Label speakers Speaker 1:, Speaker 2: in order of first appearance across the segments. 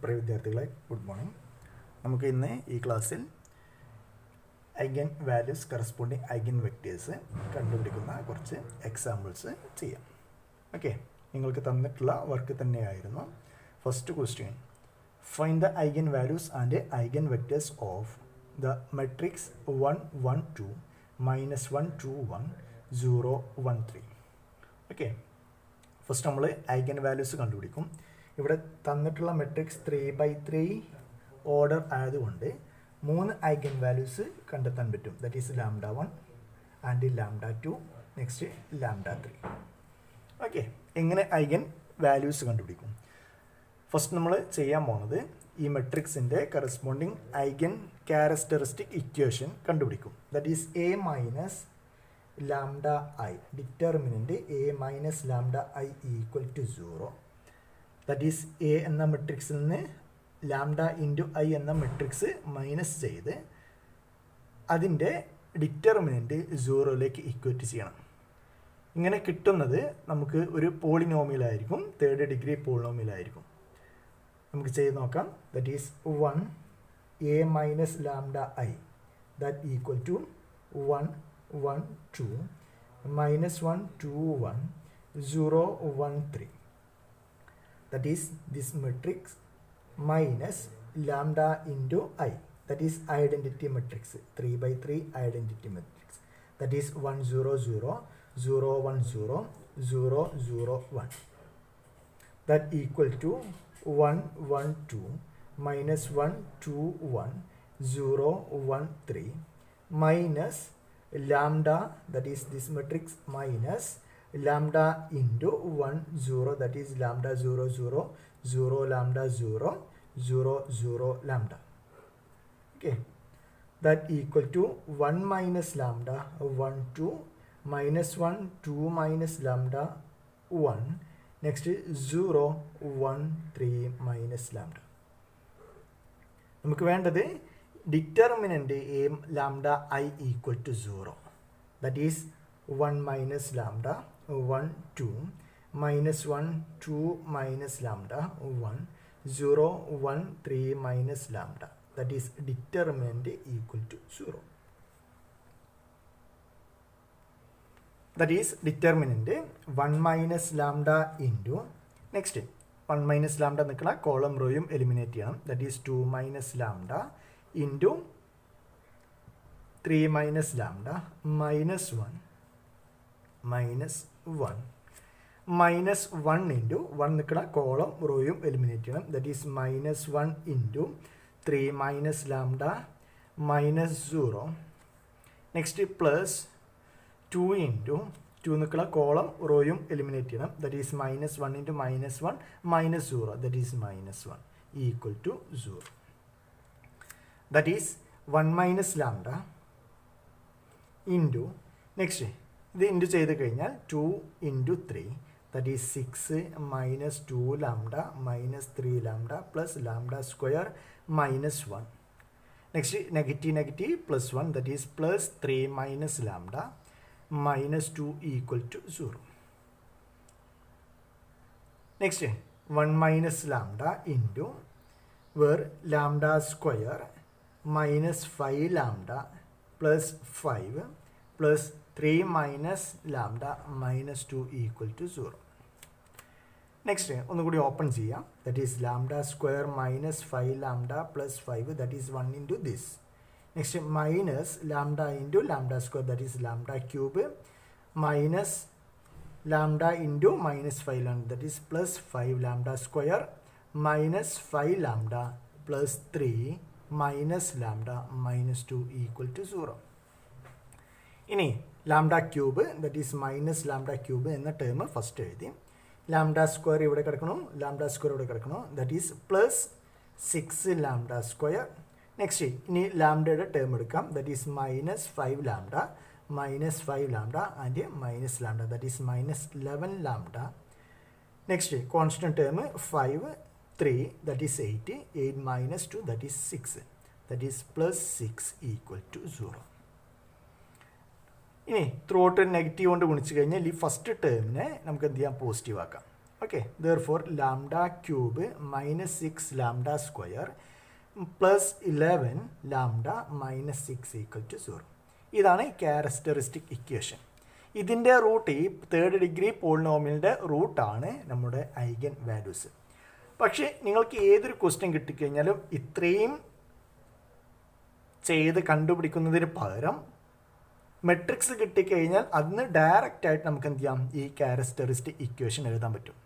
Speaker 1: പ്രിയ വിദ്യാർത്ഥികളെ good morning. നമുക്ക് ഇന്ന് ഈ ക്ലാസ്സിൽ eigen values corresponding eigen vectors കണ്ടുപിടിക്കുന്ന കുറച്ച് എക്സാമ്പിൾസ് ചെയ്യാം. ഓക്കെ, നിങ്ങൾക്ക് തന്നിട്ടുള്ള വർക്ക് തന്നെയായിരുന്നു. First question, find the eigen values and eigen vectors of the matrix 1 1 2 -1 2 1 0 1 3. Okay, first നമ്മൾ ഐഗൻ വാല്യൂസ് കണ്ടുപിടിക്കും. ഇവിടെ തന്നിട്ടുള്ള മെട്രിക്സ് 3x3 ഓർഡർ ആയതുകൊണ്ട് 3 ഐഗൻ വാല്യൂസ് കണ്ടെത്താൻ പറ്റും. That is λ1 and λ2, next λ3. Okay, എങ്ങനെ ഐഗൻ വാല്യൂസ് കണ്ടുപിടിക്കും? ഫസ്റ്റ് നമ്മൾ ചെയ്യാൻ പോകുന്നത് ഈ മെട്രിക്സിൻ്റെ കറസ്പോണ്ടിങ് ഐഗൻ ക്യാരക്ടറിസ്റ്റിക് ഇക്വേഷൻ കണ്ടുപിടിക്കും. That is a minus λi, determinant a minus λi equal to 0. That is A എന്ന മെട്രിക്സിൽ നിന്ന് λ ഇൻറ്റു ഐ എന്ന മെട്രിക്സ് മൈനസ് ചെയ്ത് അതിൻ്റെ ഡിറ്റർമിനൻറ്റ് 0ലേക്ക് ഇക്വേറ്റ് ചെയ്യണം. ഇങ്ങനെ കിട്ടുന്നത് നമുക്ക് ഒരു പോളിനോമിയലായിരിക്കും, തേർഡ് ഡിഗ്രി പോളിനോമിയലായിരിക്കും. നമുക്ക് ചെയ്ത് നോക്കാം. That is 1 a minus λi that equal to 1 1 2 -1 2 1 0 1 3. That is this matrix minus λ into I. That is identity matrix, 3x3 identity matrix. That is 1 0 0 0 1 0 0 0 1. That equal to 1 1 2 -1 2 1 0 1 3 minus λ, that is this matrix minus λ into 1 0, that is λ 0 0 0 λ 0 0 0 λ. Okay, that equal to 1 minus λ 1 2 -1 2 minus λ 1, next 0 1 3 minus λ. നമുക്ക് വേണ്ടത് determinant a λ I equal to 0. That is 1 minus λ 1 2 -1 2 minus λ 1 0 1 3 minus λ. That is determinant equal to 0. That is determinant 1 minus λ into, next 1 minus λ നിൽക്കുന്ന column റോയും eliminate ചെയ്യണം. That is 2 minus λ into 3 minus λ minus 1 minus 1 minus 1 into 1 നിൽക്കുന്ന column റോയും eliminate ചെയ്യണം. That is -1 into 3 minus λ minus 0, next plus 2 into 2 നിൽക്കുന്ന column റോയും eliminate ചെയ്യണം. That is -1 into -1 minus 0, that is -1 equal to 0. That is 1 minus λ into, next ഇത് into ചെയ്ത് കഴിഞ്ഞാൽ 2 into 3, that is 6 minus 2 λ minus 3 λ plus λ square minus 1. Next negative negative plus 1, that is plus 3 minus λ minus 2 equal to 0. Next 1 minus λ into where λ square minus 5 λ plus 5 plus 3 minus λ minus 2 equal to 0. Next ഒന്നുകൂടി open ചെയ്യാം. That is λ square minus 5 λ plus 5, that is 1 into this. Next minus λ into λ square, that is λ cube minus λ into -5 λ, that is plus 5 λ square minus 5 λ plus 3 minus λ minus 2 equal to 0. ഇനി λ cube, that is minus λ cube എന്ന term first എഴുതി. λ square ഇവിടെ കിടക്കണു, λ square ഇവിടെ കിടക്കണു, that is plus 6 λ square. Next ഇനി ലാംഡയുടെ term എടുക്കാം. That is minus 5 λ minus 5 λ and minus λ, that is minus 11 λ. Next constant term 5 3, that is 8 minus 2, that is 6, that is plus 6 equal to 0. ഇനി through out negative കൊണ്ട് ഗുണിച്ച് കഴിഞ്ഞാൽ ഈ first ടേമിനെ നമുക്ക് എന്ത് ചെയ്യാം, പോസിറ്റീവ് ആക്കാം. Okay, therefore lambda cube minus 6 lambda square plus 11 lambda minus 6 equal to 0. ഇതാണ് ക്യാരക്ടറിസ്റ്റിക് ഇക്വേഷൻ. ഇതിൻ്റെ റൂട്ട് ഈ തേർഡ് ഡിഗ്രി പോളിനോമിയലിൻ്റെ റൂട്ടാണ് നമ്മുടെ ഐഗൻ വാല്യൂസ്. പക്ഷേ നിങ്ങൾക്ക് ഏതൊരു ക്വസ്റ്റ്യൻ കിട്ടിക്കഴിഞ്ഞാലും ഇത്രയും ചെയ്ത് കണ്ടുപിടിക്കുന്നതിന് പകരം മെട്രിക്സ് കിട്ടിക്കഴിഞ്ഞാൽ അതിന് ഡയറക്റ്റായിട്ട് നമുക്ക് എന്ത് ചെയ്യാം, ഈ ക്യാരക്ടറിസ്റ്റിക് ഇക്വേഷൻ എഴുതാൻ പറ്റും.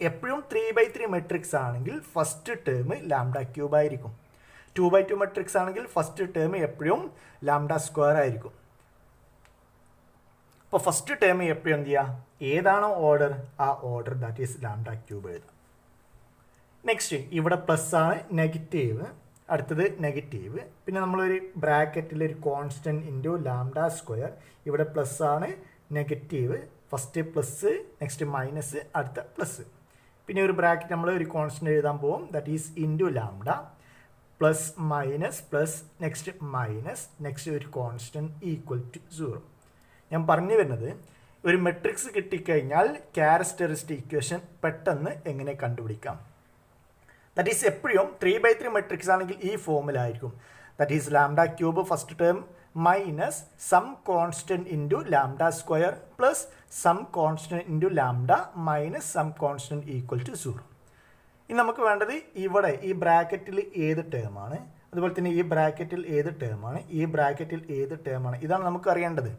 Speaker 1: എപ്പോഴും 3/3 മെട്രിക്സ് ആണെങ്കിൽ ഫസ്റ്റ് ടേം ലാംഡ ക്യൂബ് ആയിരിക്കും. 2/2 മെട്രിക്സ് ആണെങ്കിൽ ഫസ്റ്റ് ടേം എപ്പോഴും ലാംഡ സ്ക്വയർ ആയിരിക്കും. അപ്പോൾ ഫസ്റ്റ് ടേം എപ്പോഴും എന്ത് ചെയ്യുക, ഏതാണോ ഓർഡർ ആ order that is lambda cube എഴുതാം. നെക്സ്റ്റ് ഇവിടെ പ്ലസ് ആണ്, നെഗറ്റീവ്, അടുത്തത് നെഗറ്റീവ്, പിന്നെ നമ്മളൊരു ബ്രാക്കറ്റിൽ ഒരു കോൺസ്റ്റൻറ്റ് ഇൻറ്റു ലാംഡ സ്ക്വയർ, ഇവിടെ പ്ലസ് ആണ്, negative, first plus, next minus, അടുത്ത പ്ലസ്, പിന്നെ ഒരു ബ്രാക്കറ്റ് നമ്മൾ ഒരു കോൺസ്റ്റൻറ്റ് എഴുതാൻ പോകും that is into lambda plus minus plus next minus next ഒരു കോൺസ്റ്റൻറ്റ് ഈക്വൽ ടു 0. ഞാൻ പറഞ്ഞു വരുന്നത് ഒരു മെട്രിക്സ് കിട്ടിക്കഴിഞ്ഞാൽ ക്യാരക്ടറിസ്റ്റിക് ഇക്വേഷൻ പെട്ടെന്ന് എങ്ങനെ കണ്ടുപിടിക്കാം. ദാറ്റ് ഈസ് എപ്പോഴും 3/3 മെട്രിക്സ് ആണെങ്കിൽ ഈ ഫോമിലായിരിക്കും. That is lambda cube first term minus some constant into lambda square plus some constant into lambda minus some constant equal to 0. ഇനി നമുക്ക് വേണ്ടത് ഇവിടെ ഈ ബ്രാക്കറ്റിൽ ഏത് ടേമാണ്, അതുപോലെ തന്നെ ഈ ബ്രാക്കറ്റിൽ ഏത് ടേമാണ്, ഈ ബ്രാക്കറ്റിൽ ഏത് ടേമാണ്, ഇതാണ് നമുക്ക് അറിയേണ്ടത്.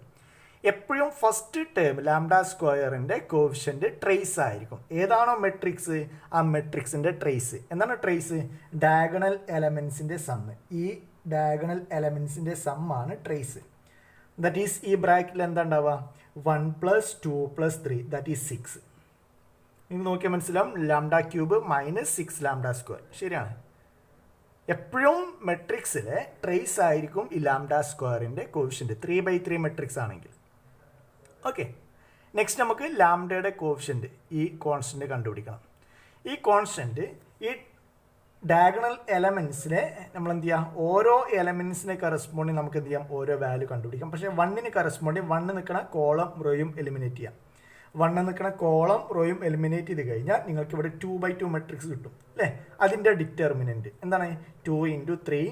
Speaker 1: എപ്പോഴും ഫസ്റ്റ് ടേം ലാംഡ സ്ക്വയറിൻ്റെ കോഫിഷ്യൻ്റ് ട്രേസ് ആയിരിക്കും. ഏതാണോ മെട്രിക്സ് ആ മെട്രിക്സിൻ്റെ ട്രേസ്. എന്താണ് ട്രേസ്? ഡയഗണൽ എലമെൻസിൻ്റെ സമ്മ്. ഈ ഡയഗണൽ എലമെൻസിൻ്റെ സമ്മാണ് ട്രേസ്. ദാറ്റ് ഈസ് ഈ ബ്രാക്കറ്റിൽ എന്താ ഉണ്ടാവുക, 1 + 2 + 3 ദാറ്റ് ഈസ് 6. നിങ്ങൾ നോക്കിയാൽ മനസ്സിലാവും lambda cube minus 6 lambda square. ശരിയാണ്. എപ്പോഴും മെട്രിക്സിലെ ട്രേസ് ആയിരിക്കും ഈ ലാംഡ സ്ക്വയറിൻ്റെ കോഫിഷ്യൻ്റ് 3/3 മെട്രിക്സ് ആണെങ്കിൽ. ഓക്കെ, നെക്സ്റ്റ് നമുക്ക് ലാംഡയുടെ കോഫിഷ്യൻ്റ് ഈ കോൺസ്റ്റൻറ്റ് കണ്ടുപിടിക്കണം. ഈ കോൺസ്റ്റൻറ്റ് ഈ ഡയഗണൽ എലമെൻസിനെ നമ്മൾ എന്ത് ചെയ്യാം, ഓരോ എലമെൻസിനെ കറസ്പോണ്ടിങ് നമുക്ക് എന്ത് ചെയ്യാം, ഓരോ വാല്യൂ കണ്ടുപിടിക്കാം. പക്ഷേ 1ന് കറസ്പോണ്ടിങ് 1 നിൽക്കുന്ന കോളം റോയും എലിമിനേറ്റ് ചെയ്യാം. 1 നിൽക്കുന്ന കോളം റോയും എലിമിനേറ്റ് ചെയ്ത് കഴിഞ്ഞാൽ നിങ്ങൾക്ക് ഇവിടെ 2/2 മെട്രിക്സ് കിട്ടും അല്ലേ. അതിൻ്റെ ഡിറ്റർമിനൻറ്റ് എന്താണ്, 2 × 3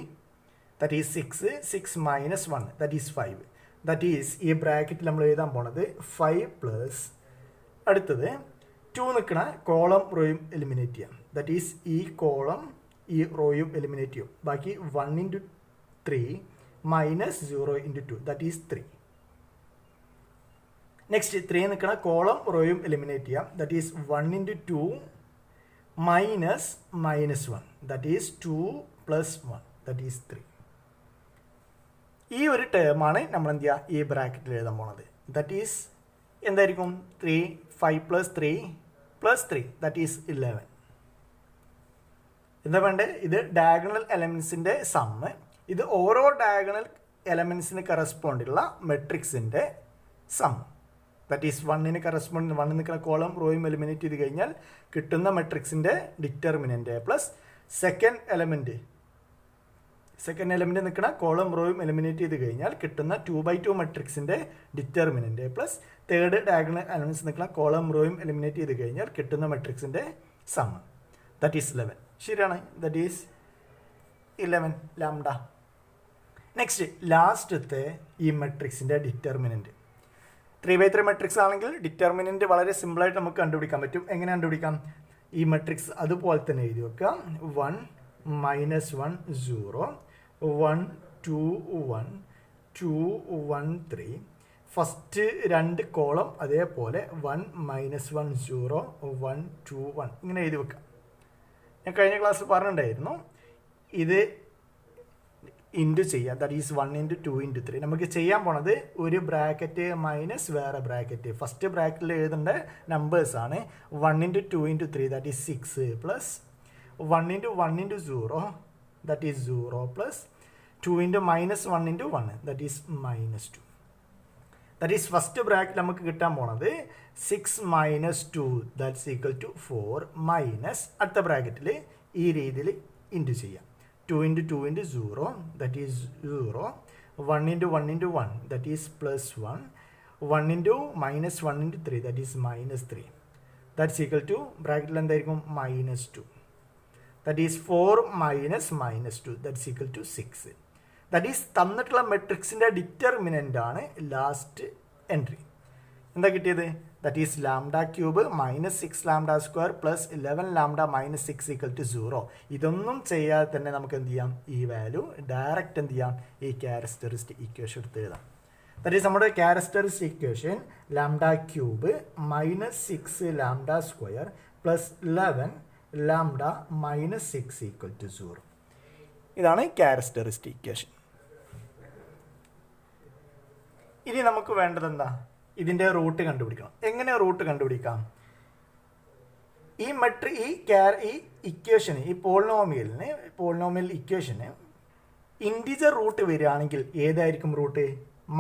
Speaker 1: that is 6, 6 - 1 that is 5. That is ഈ ബ്രാക്കറ്റിൽ നമ്മൾ എഴുതാൻ പോണത് 5 പ്ലസ് അടുത്തത് 2 നിൽക്കുന്ന കോളം റോയും എലിമിനേറ്റ് ചെയ്യാം. ദാറ്റ് ഈസ് ഈ കോളം ഈ റോയും എലിമിനേറ്റ് ചെയ്യും. ബാക്കി 1 × 3 - 0 × 2 ദാറ്റ് ഈസ് 3. നെക്സ്റ്റ് 3 നിൽക്കുന്ന കോളം റോയും എലിമിനേറ്റ് ചെയ്യാം. That is 1 × 2 - -1 that is 2 + 1 that is 3. ഈ ഒരു ടേമാണ് നമ്മൾ എന്ത് ചെയ്യുക, ഈ ബ്രാക്കറ്റിൽ എഴുതാൻ പോണത്. ദാറ്റ് ഈസ് എന്തായിരിക്കും, 5 + 3 + 3 ദാറ്റ് ഈസ് 11. എന്താ വേണ്ടത്, ഇത് ഡയഗണൽ എലമെൻസിൻ്റെ സമ്മ്. ഇത് ഓരോ ഡയഗണൽ എലമെൻസിന് കറസ്പോണ്ടുള്ള മെട്രിക്സിൻ്റെ സം. ദാറ്റ് ഈസ് 1ന് കറസ്പോണ്ട് 1 നിൽക്കുന്ന കോളം റോയും എലിമിനേറ്റ് ചെയ്ത് കഴിഞ്ഞാൽ കിട്ടുന്ന മെട്രിക്സിൻ്റെ ഡിറ്റർമിനൻ്റ് പ്ലസ് സെക്കൻഡ് എലമെൻറ്റ് നിൽക്കുന്ന കോളം റോയും എലിമിനേറ്റ് ചെയ്ത് കഴിഞ്ഞാൽ കിട്ടുന്ന 2/2 മെട്രിക്സിൻ്റെ determinant plus third diagonal elements നിൽക്കുന്ന കോളം റോയും എലിമിനേറ്റ് ചെയ്ത് കഴിഞ്ഞാൽ കിട്ടുന്ന മെട്രിക്സിൻ്റെ സമ്മ്. That is 11. ശരിയാണ്. That is 11 lambda. നെക്സ്റ്റ് ലാസ്റ്റത്തെ ഈ മെട്രിക്സിൻ്റെ ഡിറ്റർമിനൻറ്റ് 3/3 മെട്രിക്സ് ആണെങ്കിൽ ഡിറ്റർമിനൻറ്റ് വളരെ സിമ്പിളായിട്ട് നമുക്ക് കണ്ടുപിടിക്കാൻ പറ്റും. എങ്ങനെ കണ്ടുപിടിക്കാം, ഈ മെട്രിക്സ് അതുപോലെ തന്നെ എഴുതി വെക്കാം. 1 - 1 0 1 2 1 2 1 3. ഫസ്റ്റ് 2 കോളം അതേപോലെ 1 - 1 0 1 2 1 ഇങ്ങനെ എഴുതി വെക്കാം. ഞാൻ കഴിഞ്ഞ ക്ലാസ്സിൽ പറഞ്ഞിട്ടുണ്ടായിരുന്നു ഇത് ഇൻറ്റു ചെയ്യാം. That is 1 × 2 × 3. നമുക്ക് ചെയ്യാൻ പോണത് ഒരു ബ്രാക്കറ്റ് മൈനസ് വേറെ ബ്രാക്കറ്റ്. ഫസ്റ്റ് ബ്രാക്കറ്റിൽ എഴുതേണ്ട നമ്പേഴ്സാണ് 1 × 2 × 3 that is 6 plus 1 × 1 × 0 that is 0 plus 2 × -1 × 1 that is -2. That is first bracket നമുക്ക് കിട്ടാൻ പോണത് 6 - 2 ദാറ്റ്സ് ഈക്വൽ ടു 4 മൈനസ് അടുത്ത ബ്രാക്കറ്റിൽ ഈ രീതിയിൽ ഇൻറ്റു ചെയ്യാം. 2 × 2 × 0 that is 0 1 × 1 × 1 that is +1 1 × -1 × 3 that is -3 that's equal to ബ്രാക്കറ്റിൽ എന്തായിരിക്കും -2. That is 4 - -2 that's equal to 6. That is തന്നിട്ടുള്ള മെട്രിക്സിൻ്റെ ഡിറ്റർമിനൻ്റ് ആണ് ലാസ്റ്റ് എൻട്രി. എന്താ കിട്ടിയത്? That is λ³ -6 λ² plus 11 λ -6 equal to 0. ഇതൊന്നും ചെയ്യാതെ തന്നെ നമുക്ക് എന്ത് ചെയ്യാം? ഈ വാല്യൂ ഡയറക്റ്റ് എന്ത് ചെയ്യാം? ഈ ക്യാരക്ടറിസ്റ്റിക് ഇക്വേഷൻ എടുത്ത് എഴുതാം. ദാറ്റ് ഈസ് നമ്മുടെ characteristic equation λ³ -6 λ² plus 11 λ -6 equal to 0. ഇതാണ് ക്യാരക്ടറിസ്റ്റിക് ഇക്വേഷൻ. ഇനി നമുക്ക് വേണ്ടത് എന്താ? ഇതിൻ്റെ റൂട്ട് കണ്ടുപിടിക്കണം. എങ്ങനെ റൂട്ട് കണ്ടുപിടിക്കാം? ഈ ഇക്വേഷന്, ഈ പോളിനോമിയൽ ഇക്വേഷന് ഇൻറ്റിജർ റൂട്ട് വരികയാണെങ്കിൽ ഏതായിരിക്കും റൂട്ട്?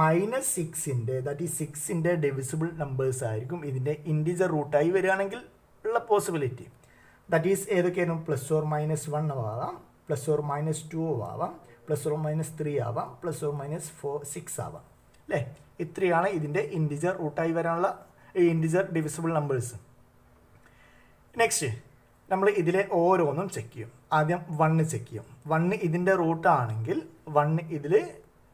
Speaker 1: -6ൻ്റെ ദാറ്റ് ഈ 6ൻ്റെ ഡിവിസിബിൾ നമ്പേഴ്സ് ആയിരിക്കും ഇതിൻ്റെ ഇൻറ്റിജർ റൂട്ടായി വരികയാണെങ്കിൽ ഉള്ള പോസിബിലിറ്റി. That is ഏതൊക്കെയായിരുന്നു? +or-1 ആവാം, +or-2 ആവാം, +or-3 ആവാം, +or-6 ആവാം. അല്ലേ? ഇത്രയാണ് ഇതിൻ്റെ ഇൻറ്റിജർ റൂട്ടായി വരാനുള്ള ഇൻറ്റിജർ ഡിവിസിബിൾ നമ്പേഴ്സ്. നെക്സ്റ്റ് നമ്മൾ ഇതിലെ ഓരോന്നും ചെക്ക് ചെയ്യും. ആദ്യം 1 ചെക്ക് ചെയ്യും. 1 ഇതിൻ്റെ റൂട്ടാണെങ്കിൽ 1 ഇതിൽ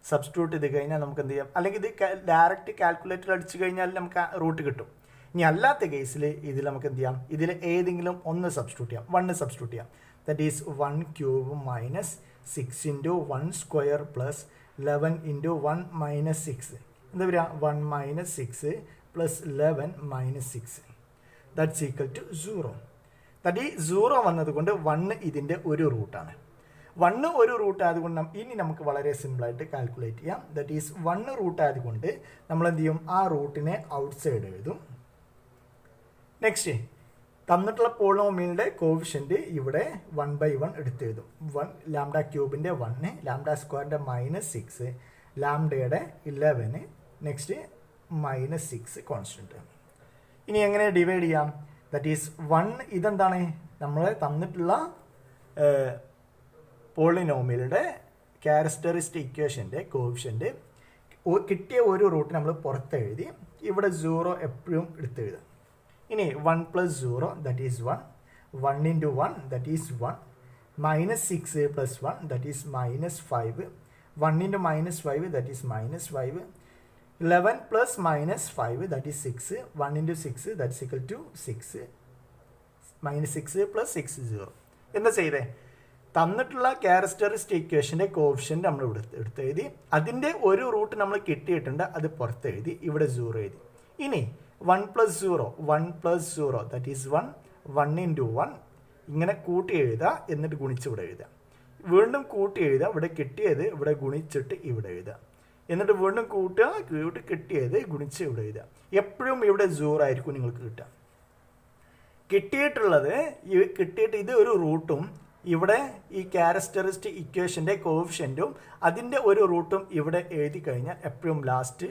Speaker 1: സബ്സ്റ്റിറ്റ്യൂട്ട് ചെയ്ത് കഴിഞ്ഞാൽ നമുക്ക് എന്ത് ചെയ്യാം? അല്ലെങ്കിൽ ഇത് ഡയറക്റ്റ് കാൽക്കുലേറ്റർ അടിച്ചു കഴിഞ്ഞാൽ നമുക്ക് റൂട്ട് കിട്ടും. ഇനി അല്ലാത്ത കേസിൽ ഇതിൽ നമുക്ക് എന്ത് ചെയ്യാം? ഇതിൽ ഏതെങ്കിലും ഒന്ന് സബ്സ്റ്റിറ്റ്യൂട്ട് ചെയ്യാം. 1 സബ്സ്റ്റിറ്റ്യൂട്ട് ചെയ്യാം. That is 1³ -6 × 1² plus 11 × 1 - 6. എന്താ വരിക? 1 - 6 plus 11 - 6 that's equal to 0. That ഈ 0 വന്നതുകൊണ്ട് 1 ഇതിൻ്റെ ഒരു റൂട്ടാണ്. 1 ഒരു റൂട്ട് ആയതുകൊണ്ട് ഇനി നമുക്ക് വളരെ സിമ്പിളായിട്ട് കാൽക്കുലേറ്റ് ചെയ്യാം. ദാറ്റ് ഈസ് 1 റൂട്ട് ആയതുകൊണ്ട് നമ്മൾ എന്ത് ചെയ്യും? ആ റൂട്ടിനെ ഔട്ട് സൈഡ് എഴുതും. നെക്സ്റ്റ് തന്നിട്ടുള്ള പോളിനോമിയലിൻ്റെ കോഫിഷ്യൻ്റ് ഇവിടെ 1/1 എടുത്ത് എഴുതും. 1 λ³ 1, λ² -6, ലാംഡയുടെ 11, നെക്സ്റ്റ് -6 കോൺസ്റ്റൻറ്റ്. ഇനി എങ്ങനെ ഡിവൈഡ് ചെയ്യാം? ദാറ്റ് ഈസ് 1 ഇതെന്താണ്? നമ്മൾ തന്നിട്ടുള്ള പോളിനോമിയലുടെ ക്യാരക്ടറിസ്റ്റിക് ഇക്വേഷൻ്റെ കോഫിഷ്യൻ്റ് കിട്ടിയ ഒരു റൂട്ട് നമ്മൾ പുറത്തെഴുതി ഇവിടെ 0 എപ്പോഴും എടുത്തെഴുതും. ഇനി 1 + 0 that is 1, 1 × 1 that is 1, -6 + 1 that is -5, 1 × -5 that is -5, 11 + -5 that is 6, 1 × 6 that's equal to 6, -6 + 6 0. എന്താ ചെയ്തേ? തന്നിട്ടുള്ള ക്യാരക്ടറിസ്റ്റിക് ഇക്വേഷൻ്റെ കോഫിഷ്യൻ്റ് നമ്മൾ ഇവിടെ എടുത്തെഴുതി. അതിൻ്റെ ഒരു റൂട്ട് നമ്മൾ കിട്ടിയിട്ടുണ്ട്, അത് പുറത്തെഴുതി. ഇവിടെ 0 എഴുതി. ഇനി 1 + 0 1 + 0 ദാറ്റ് ഈസ് 1, 1 × 1 ഇങ്ങനെ കൂട്ടി എഴുതുക, എന്നിട്ട് ഗുണിച്ച് ഇവിടെ എഴുതുക. വീണ്ടും കൂട്ടി എഴുതുക, ഇവിടെ കിട്ടിയത് ഇവിടെ ഗുണിച്ചിട്ട് ഇവിടെ എഴുതുക. എന്നിട്ട് വീണ്ടും കൂട്ടുക, ഇവിടെ കിട്ടിയത് ഗുണിച്ച് ഇവിടെ എഴുതുക. എപ്പോഴും ഇവിടെ 0 ആയിരിക്കും നിങ്ങൾക്ക് കിട്ടുക. കിട്ടിയിട്ട് ഇത് ഒരു റൂട്ടും ഇവിടെ ഈ ക്യാരക്ടറിസ്റ്റിക് ഇക്വേഷൻ്റെ കോഫിഷ്യൻറ്റും അതിൻ്റെ ഒരു റൂട്ടും ഇവിടെ എഴുതി കഴിഞ്ഞാൽ എപ്പോഴും ലാസ്റ്റ്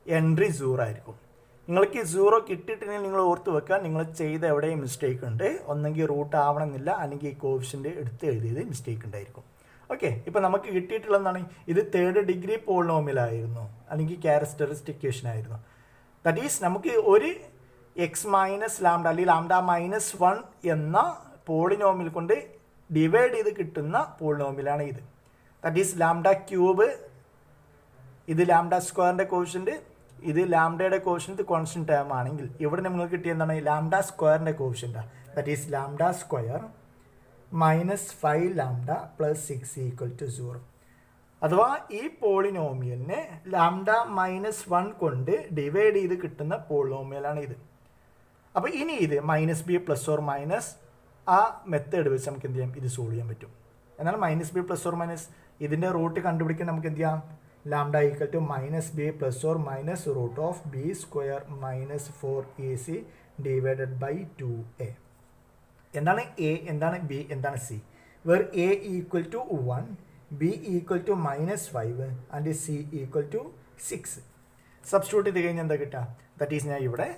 Speaker 1: എൻട്രി 0 ആയിരിക്കും. നിങ്ങൾക്ക് 0 കിട്ടിയിട്ടുണ്ടെങ്കിൽ നിങ്ങൾ ഓർത്ത് വെക്കുക, നിങ്ങൾ ചെയ്ത എവിടെയും മിസ്റ്റേക്ക് ഉണ്ട്. ഒന്നെങ്കിൽ റൂട്ട് ആവണമെന്നില്ല, അല്ലെങ്കിൽ ഈ കോഫിഷ്യൻ്റ് എടുത്ത് എഴുതിയത് മിസ്റ്റേക്ക് ഉണ്ടായിരിക്കും. ഓക്കെ, ഇപ്പോൾ നമുക്ക് കിട്ടിയിട്ടുള്ളതാണ് ഇത് 3rd ഡിഗ്രി പോളിനോമിയലായിരുന്നു, അല്ലെങ്കിൽ ക്യാരക്ടറിസ്റ്റിക് ഇക്വേഷൻ ആയിരുന്നു. ദാറ്റ് ഈസ് നമുക്ക് ഒരു x - λ അല്ലെങ്കിൽ λ - 1 എന്ന പോളിനോമിയൽ കൊണ്ട് ഡിവൈഡ് ചെയ്ത് കിട്ടുന്ന പോളിനോമിയലാണ് ഇത്. ദാറ്റ് ഈസ് λ³, ഇത് λ² കോഷ്യൻ്റ്, ഇത് ലാംഡയുടെ കോഷ്യൻ്റ് കോൺസ്റ്റന്റ് ടേം ആണെങ്കിൽ ഇവിടെ നിങ്ങൾക്ക് കിട്ടിയ എന്താണ്? λ² quotient. That is λ² -5 λ + 6 equal to 0. അഥവാ ഈ പോളിനോമിയലിനെ λ-1 കൊണ്ട് ഡിവൈഡ് ചെയ്ത് കിട്ടുന്ന പോളിനോമിയലാണ് ഇത്. അപ്പോൾ ഇനി ഇത് -b ± ആ മെത്തേഡ് വെച്ച് നമുക്ക് എന്ത് ചെയ്യാം? ഇത് സോൾവ് ചെയ്യാൻ പറ്റും. എന്നാൽ -b ± ഇതിൻ്റെ റൂട്ട് കണ്ടുപിടിക്കാൻ നമുക്ക് എന്ത് ചെയ്യാം? λ = -b ± √b² - 4ac / 2a. എന്താണ് a, എന്താണ് b, എന്താണ് c? Where a = 1, b = -5 and c = 6. Substitute ചെയ്ത് കഴിഞ്ഞാൽ എന്താ കിട്ടുക? ദാറ്റ് ഈസ് ഞാൻ ഇവിടെ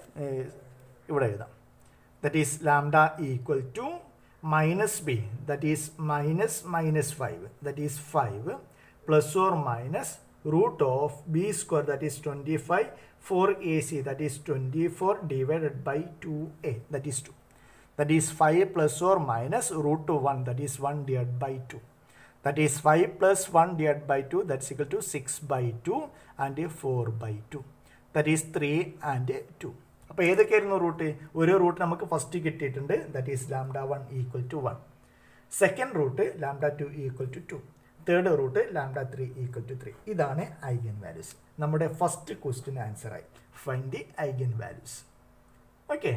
Speaker 1: എഴുതാം. That is λ = -b that is -5 that is 5 ± root of b square, that is 25, 4ac, that is 24 divided by 2a, that is 2. That is 5 plus or minus root to 1, that is 1 divided by 2. That is 5 plus 1 divided by 2, that's equal to 6 by 2 and 4 by 2. That is 3 and 2. അപ്പോൾ ഏതൊക്കെയായിരുന്നു root? ഒരു root നമുക്ക് first കിട്ടിയിട്ടുണ്ട്, that is lambda 1 equal to 1. Second root lambda 2 equal to 2. Third root lambda 3 equal to 3. ഇതാണ് eigen values. നമ്മുടെ first question ആൻസറായി. Find the eigen values. Okay,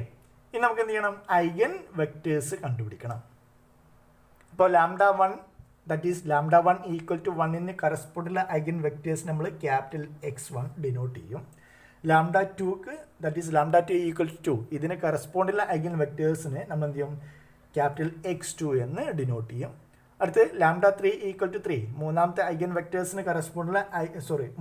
Speaker 1: ഇനി നമുക്ക് എന്ത് ചെയ്യണം? ഐഗൻ വെക്ടേഴ്സ് കണ്ടുപിടിക്കണം. ഇപ്പോൾ lambda 1, that is lambda 1 equal to 1ന് കറസ്പോണ്ടുള്ള ഐഗൻ വെക്ടേഴ്സ് നമ്മൾ ക്യാപിറ്റൽ X1 ഡിനോട്ട് ചെയ്യും. Lambda 2ക്ക്, that is lambda 2 equal to 2, ഇതിന് കറസ്പോണ്ടുള്ള ഐഗൻ വെക്ടേഴ്സിനെ നമ്മൾ എന്ത് ചെയ്യും? ക്യാപിറ്റൽ X2 എന്ന് ഡിനോട്ട് ചെയ്യും. അടുത്ത് ലാംഡ 3 ഈക്വൽ ടു 3, മൂന്നാമത്തെ ഐഗൻ വെക്ടേഴ്സിന് കറസ്പോണ്ടുള്ള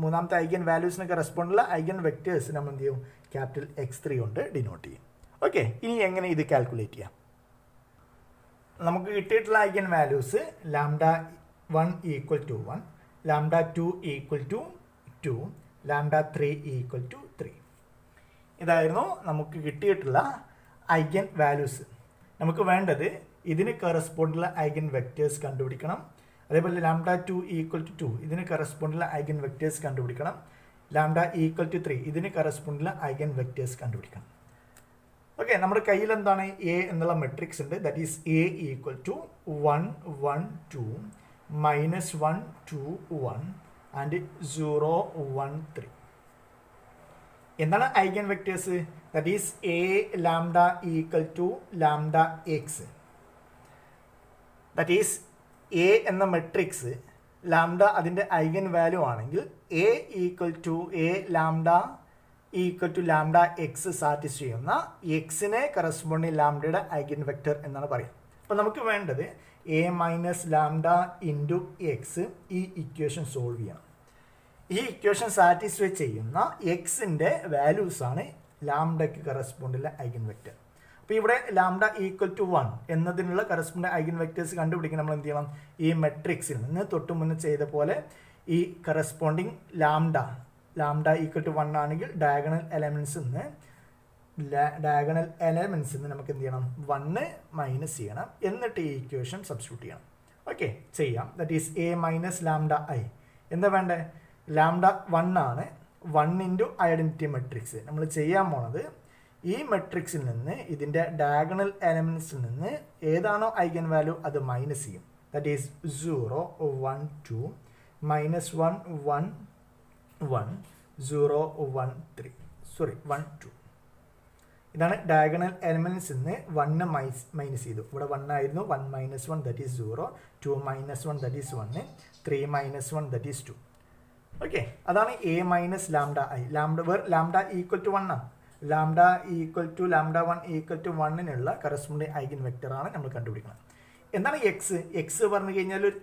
Speaker 1: മൂന്നാമത്തെ ഐഗൻ വാല്യൂസിന് കറസ്പോണ്ടുള്ള ഐഗൻ വെക്ടേഴ്സ് നമ്മൾ എന്ത് ചെയ്യും? ക്യാപിറ്റൽ X3 കൊണ്ട് ഡിനോട്ട് ചെയ്യും. ഓക്കെ, ഇനി എങ്ങനെ ഇത് കാൽക്കുലേറ്റ് ചെയ്യാം? നമുക്ക് കിട്ടിയിട്ടുള്ള eigenvalues lambda 1 equal to 1, lambda 2 equal to 2, lambda 3 equal to 3. ഇതായിരുന്നു നമുക്ക് കിട്ടിയിട്ടുള്ള ഐഗൻ വാല്യൂസ്. നമുക്ക് വേണ്ടത് ഇതിന് കറസ്പോണ്ടുള്ള ഐഗൻ വെക്ടേഴ്സ് കണ്ടുപിടിക്കണം. അതേപോലെ ലാംഡ 2 ഈക്വൽ ടു 2, ഇതിന് കറസ്പോണ്ടുള്ള ഐഗൻ വെക്ടേഴ്സ് കണ്ടുപിടിക്കണം. ലാംഡ ഈക്വൽ ടു 3, ഇതിന് കറസ്പോണ്ടുള്ള ഐഗൻ വെക്ടേഴ്സ് കണ്ടുപിടിക്കണം. ഓക്കെ, നമ്മുടെ കയ്യിൽ എന്താണ്? എ എന്നുള്ള മെട്രിക്സ് ഉണ്ട്. That is A equal to 1 1 2 -1 2 1 and 0 1 3. എന്താണ് eigenvectors? That is A lambda equal to lambda X. That is A എന്ന മെട്രിക്സ് ലാംഡ അതിൻ്റെ ഐഗൻ വാല്യൂ ആണെങ്കിൽ A equal to A lambda equal to lambda X satisfy ചെയ്യുന്ന എക്സിനെ corresponding ലാംഡയുടെ eigen vector എന്നാണ് പറയുക. അപ്പോൾ നമുക്ക് വേണ്ടത് A minus lambda into X, ഈ ഇക്വേഷൻ സോൾവ് ചെയ്യണം. ഈ ഇക്വേഷൻ സാറ്റിസ്ഫൈ ചെയ്യുന്ന എക്സിൻ്റെ വാല്യൂസാണ് ലാംഡയ്ക്ക് കറസ്പോണ്ടുള്ള ഐഗൻ വെക്ടർ. അപ്പോൾ ഇവിടെ ലാംഡ ഈക്വൽ ടു 1 എന്നതിനുള്ള കറസ്പോണ്ടിങ് ഐഗൻ വെക്ടേഴ്സ് കണ്ടുപിടിക്കാൻ നമ്മൾ എന്ത് ചെയ്യണം? ഈ മെട്രിക്സിൽ നിന്ന് തൊട്ട് മുന്നേ ചെയ്ത പോലെ ഈ കറസ്പോണ്ടിങ് ലാംഡ ഈക്വൽ ടു 1 ആണെങ്കിൽ ഡയഗണൽ എലമെൻസിൽ നിന്ന് നമുക്ക് എന്ത് ചെയ്യണം? 1 മൈനസ് ചെയ്യണം. എന്നിട്ട് ഈ ഇക്വേഷൻ സബ്സ്റ്റിറ്റ്യൂട്ട് ചെയ്യണം. ഓക്കെ, ചെയ്യാം. That is A minus lambda I. എന്താ വേണ്ടേ? ലാംഡ 1 ആണ്. 1 ഇൻറ്റു ഐഡൻറ്റിറ്റി മെട്രിക്സ്. നമ്മൾ ചെയ്യാൻ പോണത് ഈ മെട്രിക്സിൽ നിന്ന് ഇതിൻ്റെ ഡയഗണൽ എലമെൻസിൽ നിന്ന് ഏതാണോ ഐഗൻ വാല്യൂ അത് മൈനസ് ചെയ്യും. That is 0 1 2 -1 1 1 0 1 3 1 2. ഇതാണ് ഡയഗണൽ എലമെൻസിൽ നിന്ന് 1 മൈനസ് ചെയ്തു. ഇവിടെ 1 ആയിരുന്നു. 1 - 1 that is 0, 2 - 1 that is 1, 3 - 1 that is 2. Okay, അതാണ് A minus lambda I. Lambda equal to 1 ആണ്. Lambda equal to lambda 1 equal to 1നുള്ള കറസ്പോണ്ടിങ് ഐഗൻ വെക്ടറാണ് നമ്മൾ കണ്ടുപിടിക്കുന്നത്. എന്താണ് എക്സ്? എക്സ് പറഞ്ഞു കഴിഞ്ഞാൽ ഒരു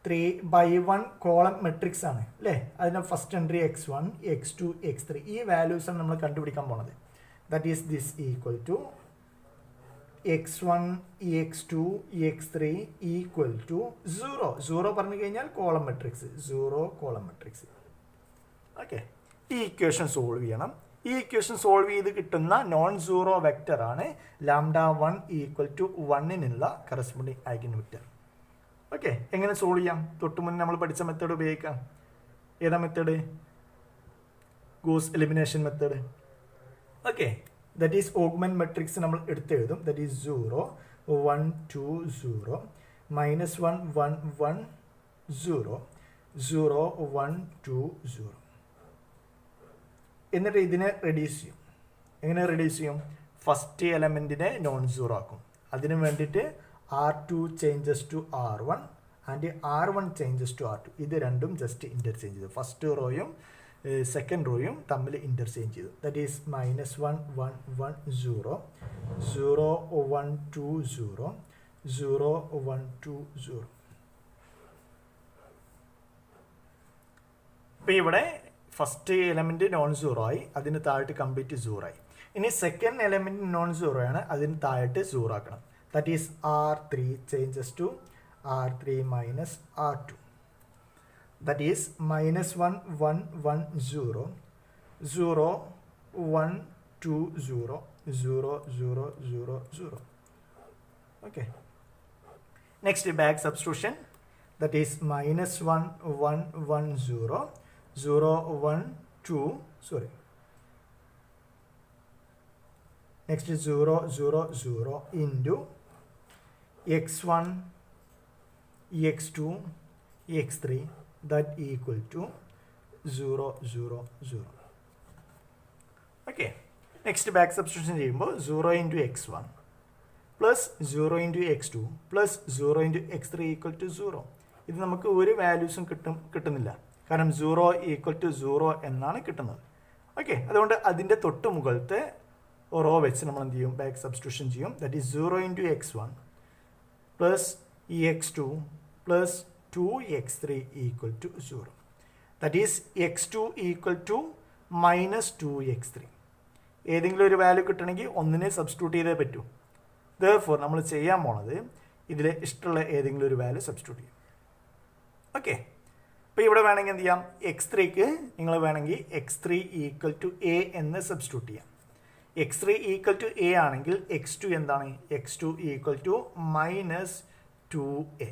Speaker 1: 3/1 കോളം മെട്രിക്സ് ആണ് അല്ലേ? അതിൻ്റെ first entry x1 x2 x3 ഈ വാല്യൂസാണ് നമ്മൾ കണ്ടുപിടിക്കാൻ പോണത്. That is this equal to x1 x2 x3 equal to 0 പറഞ്ഞു കഴിഞ്ഞാൽ column matrix, 0 column matrix. Okay, ഈ ഇക്വേഷൻ സോൾവ് ചെയ്യണം. ഈ ഇക്വേഷൻ സോൾവ് ചെയ്ത് കിട്ടുന്ന നോൺ സീറോ വെക്ടറാണ് ലാംഡ 1 ഈക്വൽ ടു 1നുള്ള കറസ്പോണ്ടിങ് ഐഗൻ വെക്ടർ. ഓക്കെ, എങ്ങനെ സോൾവ് ചെയ്യാം? തൊട്ട് മുന്നേ നമ്മൾ പഠിച്ച മെത്തേഡ് ഉപയോഗിക്കാം. ഏതാ method? Gauss elimination method. Okay, that is augment matrix നമ്മൾ എടുത്തെഴുതും. That is 0 1 2 0 -1 1 1 0 0 1 2 0. എന്നിട്ട് ഇതിനെ റെഡ്യൂസ് ചെയ്യും. എങ്ങനെ റെഡ്യൂസ് ചെയ്യും? ഫസ്റ്റ് എലമെൻറ്റിനെ നോൺ സീറോ ആക്കും. അതിന് വേണ്ടിയിട്ട് R2 changes to R1 and R1 changes to R2. ഇത് രണ്ടും ജസ്റ്റ് ഇൻ്റർചേഞ്ച് ചെയ്തു. ഫസ്റ്റ് റോയും സെക്കൻഡ് റോയും തമ്മിൽ ഇൻ്റർചേഞ്ച് ചെയ്തു. That is -1 1 1 0 0 1 2 0 0 1 2 0. അപ്പോൾ ഇവിടെ ഫസ്റ്റ് എലമെൻറ്റ് നോൺ സീറോ ആയി, അതിന് താഴോട്ട് കംപ്ലീറ്റ് 0 ആയി. ഇനി സെക്കൻഡ് എലമെൻറ്റ് നോൺ സീറോ ആണ്, അതിന് താഴോട്ട് 0 ആക്കണം. That is R3 changes to R3 - R2. that is minus 1, 1, 1, 0, 0, 1, 2, 0, 0, 0, 0, 0. Okay. Next, back substitution, that is minus 1, 1, 1, 0, 0, 1, 2, sorry. Next is 0, 0, 0 into x1, x2, x3, that equal to 0, 0, 0. Okay. Next, back substitution ചെയ്യുമ്പോൾ 0 into x1 plus 0 into x2 plus 0 into x3 equal to 0. ഇത് നമുക്ക് ഒരു വാല്യൂസും കിട്ടുന്നില്ല, കാരണം 0 equal to 0 എന്നാണ് കിട്ടുന്നത്. Okay, അതുകൊണ്ട് അതിൻ്റെ തൊട്ട് മുകളിലത്തെ റോ വെച്ച് നമ്മൾ എന്ത് ചെയ്യും, ബാക്ക് സബ്സ്റ്റിറ്റ്യൂഷൻ ചെയ്യും. That is 0 into x1 plus x2 plus 2x3 equal to 0. That is x2 equal to minus 2x3. ഏതെങ്കിലും ഒരു വാല്യൂ കിട്ടണമെങ്കിൽ ഒന്നിനെ സബ്സ്റ്റിറ്റ്യൂട്ട് ചെയ്തേ പറ്റൂ. Therefore നമ്മൾ ചെയ്യാൻ പോണത് ഇതിൽ ഇഷ്ടമുള്ള ഏതെങ്കിലും ഒരു വാല്യൂ സബ്സ്റ്റിറ്റ്യൂട്ട് ചെയ്യും. ഓക്കെ, അപ്പോൾ ഇവിടെ വേണമെങ്കിൽ എന്ത് ചെയ്യാം, x3ക്ക് നിങ്ങൾ വേണമെങ്കിൽ x3 ഈക്വൽ ടു എ എന്ന് സബ്സ്റ്റിറ്റ്യൂട്ട് ചെയ്യാം. x3 ഈക്വൽ ടു എ ആണെങ്കിൽ x2 എന്താണ്, x2 equal to minus 2a.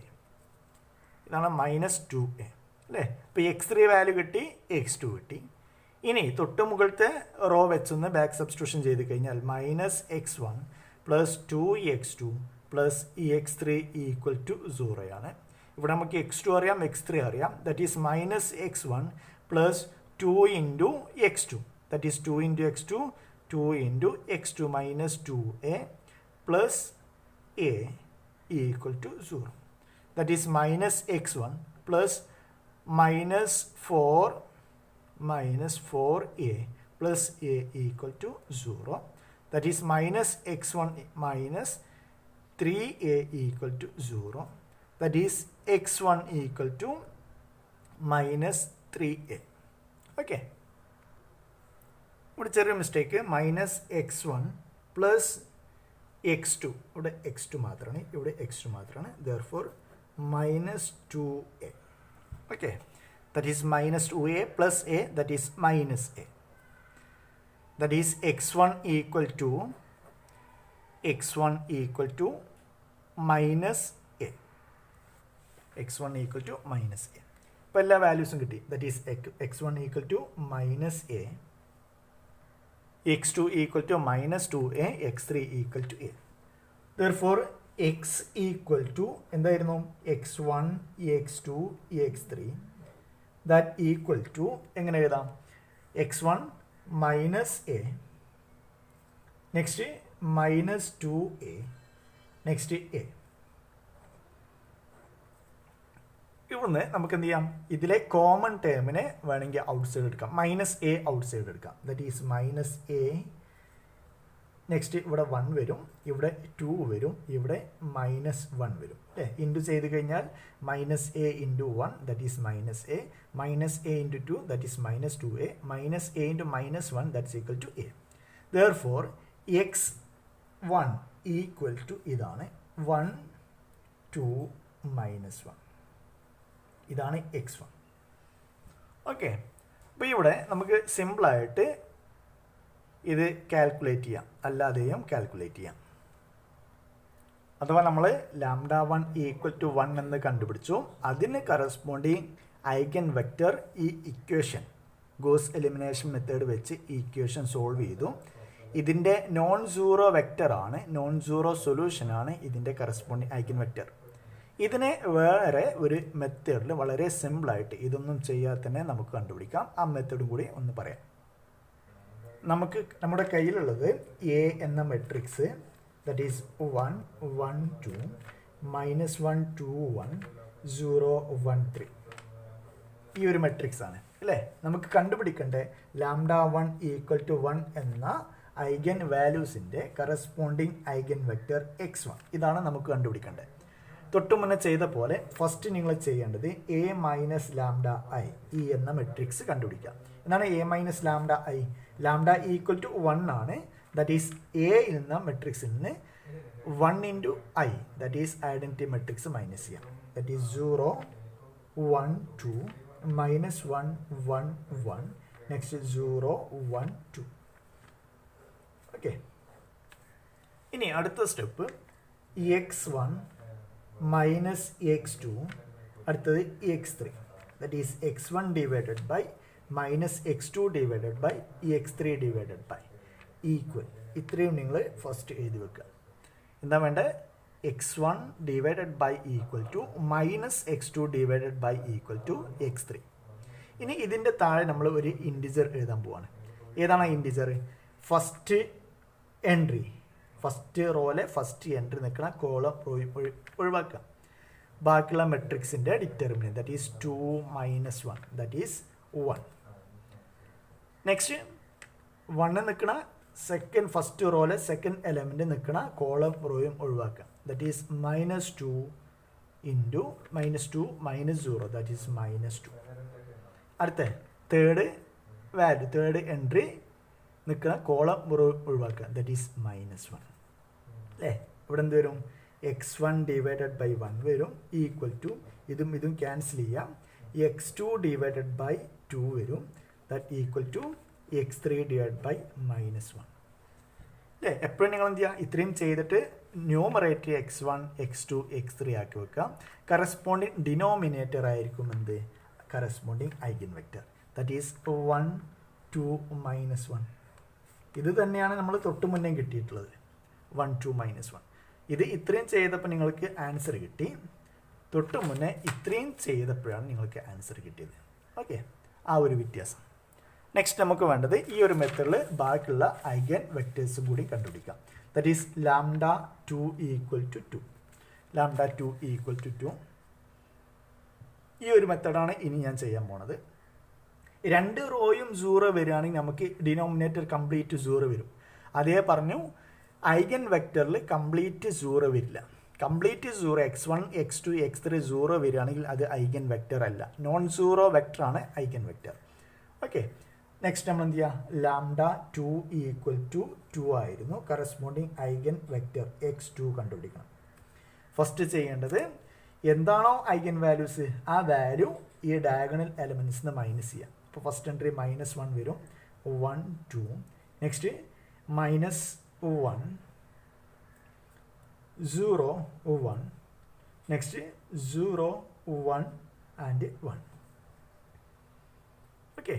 Speaker 1: ഇതാണ് മൈനസ് 2a അല്ലേ. അപ്പോൾ x3 വാല്യൂ കിട്ടി, x2 കിട്ടി. ഇനി തൊട്ട് മുകളിലത്തെ റോ വെച്ചൊന്ന് ബാക്ക് സബ്സ്റ്റിറ്റ്യൂഷൻ ചെയ്ത് കഴിഞ്ഞാൽ minus x1 plus 2x2 plus x3 equal to 0 ആണ്. ഇവിടെ നമുക്ക് x2 അറിയാം, x3 അറിയാം. That is minus x1 plus 2 into x2, that is 2 into x2, 2 into x2 minus 2a plus a equal to 0. That is minus x1 plus minus 4a plus a equal to 0. That is minus x1 minus 3a equal to 0. That is x1 equal to minus 3a. Okay. ഇവിടെ ചെറിയ mistake, minus x1 plus x2, ഇവിടെ x2 മാത്രമാണ്, ഇവിടെ x2 മാത്രമാണ്. Therefore minus 2a. Okay. That is minus 2a plus a, that is minus a. That is x1 equal to minus a. x1 equal to minus a. ഇപ്പോൾ എല്ലാ വാല്യൂസും കിട്ടി. That is x1 equal to minus a, x2 equal to minus 2a, x3 equal to a. Therefore x equal to എന്തായിരുന്നു, x1, x2, x3, that equal to എങ്ങനെ എഴുതാം, x1 minus A, next minus 2a, next A. ഇവിടുന്ന് നമുക്ക് എന്ത് ചെയ്യാം, ഇതിലെ common ടേമിനെ വേണമെങ്കിൽ out side എടുക്കാം, മൈനസ് എ ഔട്ട് സൈഡ് എടുക്കാം. That is minus A, next ഇവിടെ 1 വരും, ഇവിടെ 2 വരും, ഇവിടെ മൈനസ് 1 വരും അല്ലേ. ഇൻറ്റു ചെയ്ത് കഴിഞ്ഞാൽ minus A into 1, that is minus A, minus A into 2, that is minus 2a, minus A into minus 1, that is equal to A. Therefore x1 equal to ഇതാണ് 1, 2, മൈനസ് 1. ഇതാണ് x1. ഓക്കെ, അപ്പോൾ ഇവിടെ നമുക്ക് സിമ്പിളായിട്ട് ഇത് calculate ചെയ്യാം, അല്ലാതെയും calculate ചെയ്യാം. അഥവാ നമ്മൾ λ1 ഈക്വൽ ടു 1 എന്ന് കണ്ടുപിടിച്ചു. അതിന് കറസ്പോണ്ടിങ് ഐഗൻ വെക്റ്റർ ഈ ഇക്വേഷൻ ഗോസ് എലിമിനേഷൻ മെത്തേഡ് വെച്ച് ഈ ഇക്വേഷൻ സോൾവ് ചെയ്തു. ഇതിൻ്റെ നോൺ സീറോ വെക്റ്ററാണ്, നോൺ സീറോ സൊല്യൂഷനാണ് ഇതിൻ്റെ കറസ്പോണ്ടിങ് ഐഗൻ വെക്റ്റർ. ഇതിനെ വേറെ ഒരു മെത്തേഡിൽ വളരെ സിമ്പിളായിട്ട് ഇതൊന്നും ചെയ്യാതെ തന്നെ നമുക്ക് കണ്ടുപിടിക്കാം. ആ മെത്തേഡും കൂടി ഒന്ന് പറയാം. നമുക്ക് നമ്മുടെ കയ്യിലുള്ളത് എ എന്ന മെട്രിക്സ്, ദാറ്റ് ഈസ് 1, 1, 2, -1, 2, 1, 0, 1, 3. ഈ ഒരു മെട്രിക്സ് ആണ് അല്ലേ. നമുക്ക് കണ്ടുപിടിക്കേണ്ട λ1 ഈക്വൽ ടു 1 എന്ന ഐഗൻ വാല്യൂസിൻ്റെ കറസ്പോണ്ടിങ് ഐഗൻ വെക്റ്റർ x1. ഇതാണ് നമുക്ക് കണ്ടുപിടിക്കേണ്ടത്. തൊട്ടു മുന്നേ ചെയ്ത പോലെ ഫസ്റ്റ് നിങ്ങൾ ചെയ്യേണ്ടത് a മൈനസ് λi ഈ എന്ന മെട്രിക്സ് കണ്ടുപിടിക്കാം. എന്താണ് a minus λi? λ equal to 1 ആണ്. ദാറ്റ് ഈസ് എയിൽ നിന്ന് മെട്രിക്സിൽ നിന്ന് 1 into i, that is identity matrix minus ചെയ്യാം. That is 0, 1, 2, -1 1 1 next 0 1 2. ഓക്കെ, ഇനി അടുത്ത സ്റ്റെപ്പ് x1 മൈനസ് x2, അടുത്തത് x3, that is x1 divided by minus x2 divided by x3 divided by equal. ഇത്രയും നിങ്ങൾ ഫസ്റ്റ് എഴുതി വെക്കുക. എന്താ വേണ്ടത്? x1 divided by equal to minus x2 divided by equal to x3. ഇനി ഇതിൻ്റെ താഴെ നമ്മൾ ഒരു ഇൻറ്റിജർ എഴുതാൻ പോവാണ്. ഏതാണ് ആ ഇൻറ്റിജർ? ഫസ്റ്റ് എൻട്രി, ഫസ്റ്റ് റോയിലെ ഫസ്റ്റ് എൻട്രി നിൽക്കുന്ന കോളം ഒഴിവാക്കുക. ബാക്കിയുള്ള മെട്രിക്സിൻ്റെ determinant that is 2 minus 1 that is 1. Next 1 നിൽക്കുന്ന സെക്കൻഡ് ഫസ്റ്റ് റോയിലെ സെക്കൻഡ് എലമെൻറ്റ് നിൽക്കുന്ന കോളം റോയും ഒഴിവാക്കുക. That is -2 into -2 -0 that is -2. അടുത്ത തേർഡ് വാല്യൂ, തേർഡ് എൻട്രി നിൽക്കുന്ന കോളം ഒഴിവാക്കുക. That is -1. അല്ലേ? ഇവിടെ എന്ത് വരും? x1 ഡിവൈഡഡ് ബൈ 1 വരും ഈക്വൽ ടു ഇതും ക്യാൻസൽ ചെയ്യാം. x2 ഡിവൈഡഡ് ബൈ 2 വരും that equal to x3 divide by -1. അല്ലേ? എപ്പോഴും നിങ്ങൾ എന്ത് ചെയ്യുക? ഇത്രയും ചെയ്തിട്ട് ന്യൂമറേറ്റർ x1 x2 x3 ആക്കി വെക്കുക. കറസ്പോണ്ടിങ് ഡിനോമിനേറ്റർ ആയിരിക്കും എന്ത്? Corresponding eigen vector that is 1 2 -1. ഇത് തന്നെയാണ് നമ്മൾ തൊട്ട് മുന്നേ കിട്ടിയിട്ടുള്ളത്, 1 2 -1. ഇത് ഇത്രയും ചെയ്തപ്പോൾ നിങ്ങൾക്ക് ആൻസർ കിട്ടി. തൊട്ട് മുന്നേ ഇത്രയും ചെയ്തപ്പോഴാണ് നിങ്ങൾക്ക് ആൻസർ കിട്ടിയത്. ഓക്കെ, ആ ഒരു വ്യത്യാസം. നെക്സ്റ്റ് നമുക്ക് വേണ്ടത് ഈ ഒരു മെത്തേഡിൽ ബാക്കിയുള്ള ഐഗൻ വെക്റ്റേഴ്സും കൂടി കണ്ടുപിടിക്കാം. That is λ2 equal to 2. λ2 equal to 2. ഈ ഒരു മെത്തേഡാണ് ഇനി ഞാൻ ചെയ്യാൻ പോണത്. 2 റോയും 0 വരികയാണെങ്കിൽ നമുക്ക് ഡിനോമിനേറ്റർ കംപ്ലീറ്റ് 0 വരും. അതേ പറഞ്ഞു ഐഗൻ വെക്റ്ററിൽ കംപ്ലീറ്റ് 0 വരില്ല. കംപ്ലീറ്റ് 0 x1 x2 x3 0 വരികയാണെങ്കിൽ അത് ഐഗൻ വെക്റ്റർ അല്ല, നോൺ സീറോ വെക്റ്ററാണ് ഐഗൻ വെക്റ്റർ. ഓക്കെ, നെക്സ്റ്റ് നമ്മൾ എന്ത് ചെയ്യുക? λ2 ഈക്വൽ ടു 2 ആയിരുന്നു. കറസ്പോണ്ടിങ് ഐഗൻ വെക്റ്റർ x2 കണ്ടുപിടിക്കണം. ഫസ്റ്റ് ചെയ്യേണ്ടത് എന്താണോ ഐഗൻ വാല്യൂസ് ആ വാല്യൂ ഈ ഡയഗണൽ എലമെൻറ്റ്സിന് മൈനസ് ചെയ്യാം. അപ്പോൾ ഫസ്റ്റ് എൻട്രി -1 വരും, 1 2. Next -1 0 1. Next 0 1 and 1. Okay,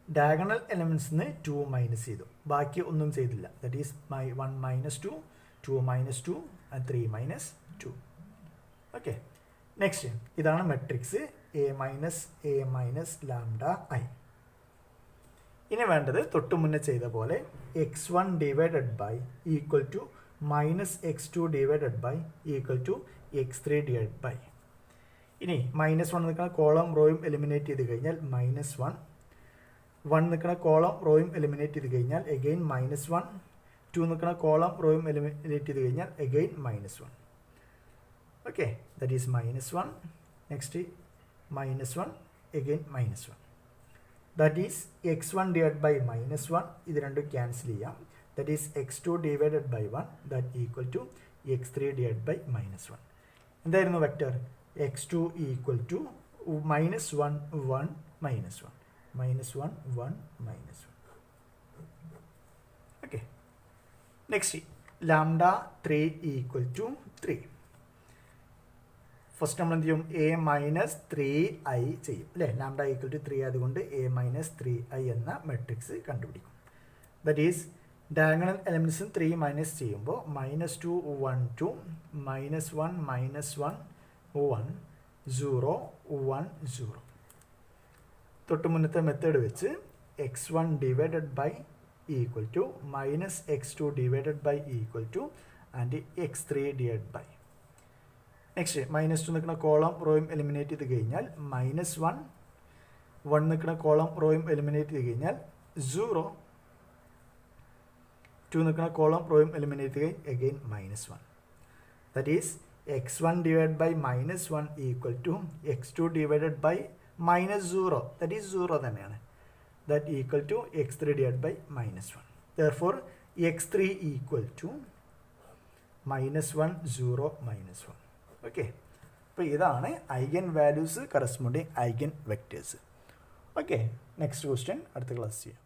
Speaker 1: diagonal എലമെൻറ്റ്സിന് 2 മൈനസ് ചെയ്തു, ബാക്കി ഒന്നും ചെയ്തില്ല. That is 1 -2 2 -2 and 3 -2. Okay, next ഇതാണ് മെട്രിക്സ് A മൈനസ് λi. ഇനി വേണ്ടത് തൊട്ട് മുന്നേ ചെയ്ത പോലെ x1 divided by equal to -x2 divided by equal to x3 divide by. ഇനി -1 നിൽക്കുന്ന കോളം റോയും എലിമിനേറ്റ് ചെയ്ത് കഴിഞ്ഞാൽ -1, 1 നിൽക്കുന്ന കോളം റോയും എലിമിനേറ്റ് ചെയ്ത് കഴിഞ്ഞാൽ എഗെയിൻ -1, 2 നിൽക്കുന്ന കോളം റോയും എലിമിനേറ്റ് ചെയ്ത് കഴിഞ്ഞാൽ again -1. Okay, that is -1. Next -1 again -1. That is x1 divide by -1, ഇത് രണ്ടും ക്യാൻസൽ ചെയ്യാം. That is x2 divided by 1 that equal to x3 divide by -1. എന്തായിരുന്നു vector? x2 equal to -1 1 -1 -1 1 -1. Okay, next λ3 equal to 3. First നമ്മൾ എന്ത് ചെയ്യും? A-3i ചെയ്യും അല്ലേ? λ equal to 3 അതുകൊണ്ട് A-3i എന്ന മെട്രിക്സ് കണ്ടുപിടിക്കും. ദാറ്റ് ഈസ് ഡയഗണൽ എലമെൻറ്റ്സും 3 മൈനസ് ചെയ്യുമ്പോൾ -2 1 2 -1 -1 1 0 1 0. തൊട്ട് മുന്നത്തെ മെത്തേഡ് വെച്ച് x1 divided by equal to -x2 divided by equal to and x3 divide by. Next -2 നിൽക്കുന്ന കോളം റോയും എലിമിനേറ്റ് ചെയ്ത് കഴിഞ്ഞാൽ -1, 1 നിൽക്കുന്ന കോളം റോയും എലിമിനേറ്റ് ചെയ്ത് കഴിഞ്ഞാൽ 0, 2 നിൽക്കുന്ന കോളം റോയും എലിമിനേറ്റ് ചെയ്ത് again -1. That is x1 divide by -1 equal to x2 divided by -0, that is 0 തന്നെയാണ്. That equal to x3 divide by -1. Therefore x3 equal to -1 0 -1. Okay, അപ്പോൾ ഇതാണ് eigen values corresponding eigenvectors. Okay, next question അടുത്ത class ചെയ്യാം.